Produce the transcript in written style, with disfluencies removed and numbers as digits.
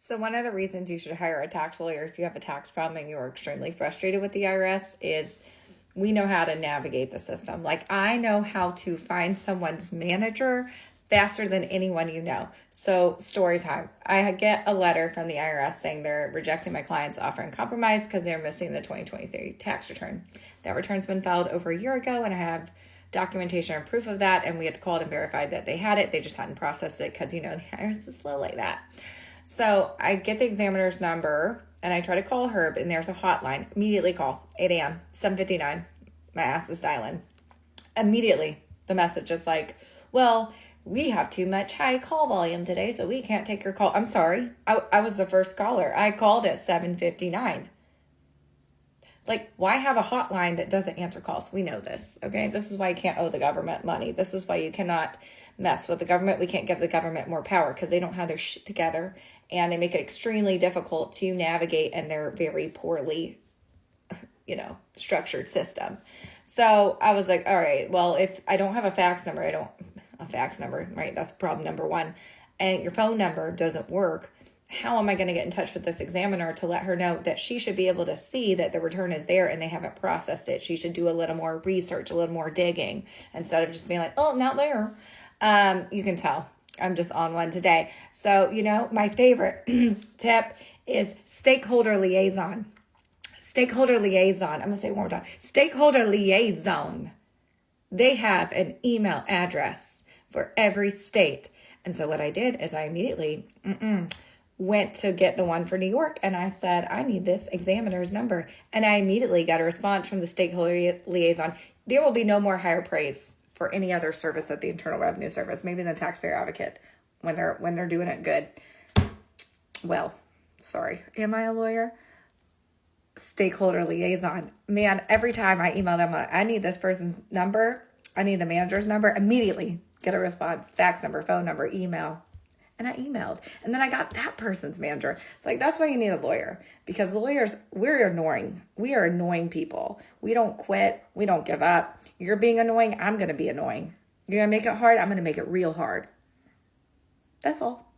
So one of the reasons you should hire a tax lawyer if you have a tax problem and you're extremely frustrated with the IRS is we know how to navigate the system. Like I know how to find someone's manager faster than anyone you know. So story time. I get a letter from the IRS saying they're rejecting my client's offer in compromise because they're missing the 2023 tax return. That return's been filed over a year ago and I have documentation and proof of that, and we had called and verified that they had it. They just hadn't processed it because, the IRS is slow like that. So I get the examiner's number and I try to call her, and there's a hotline. Immediately call, 8 a.m., 7:59. My ass is dialing. Immediately, the message is like, well, we have too much high call volume today, so we can't take your call. I'm sorry. I was the first caller. I called at 7:59. Like, why have a hotline that doesn't answer calls? We know this, okay? This is why you can't owe the government money. This is why you cannot mess with the government. We can't give the government more power because they don't have their shit together, and they make it extremely difficult to navigate in their very poorly, structured system. So I was like, all right, well, if I don't have a fax number, right? That's problem number one. And your phone number doesn't work. How am I going to get in touch with this examiner to let her know that she should be able to see that the return is there and they haven't processed it? She should do a little more research, a little more digging, instead of just being like, oh, not there. You can tell I'm just on one today. So, my favorite tip is Stakeholder Liaison. Stakeholder Liaison. I'm going to say it one more time. Stakeholder Liaison. They have an email address for every state. And so what I did is I immediately went to get the one for New York, and I said, I need this examiner's number. And I immediately got a response from the Stakeholder Liaison. There will be no more higher praise for any other service at the Internal Revenue Service, maybe the Taxpayer Advocate, when they're doing it good. Well, sorry. Am I a lawyer? Stakeholder Liaison. Man, every time I email them, I need this person's number. I need the manager's number. Immediately get a response, fax number, phone number, email. And I emailed. And then I got that person's manager. It's like, that's why you need a lawyer. Because lawyers, we're annoying. We are annoying people. We don't quit. We don't give up. You're being annoying. I'm going to be annoying. You're going to make it hard. I'm going to make it real hard. That's all.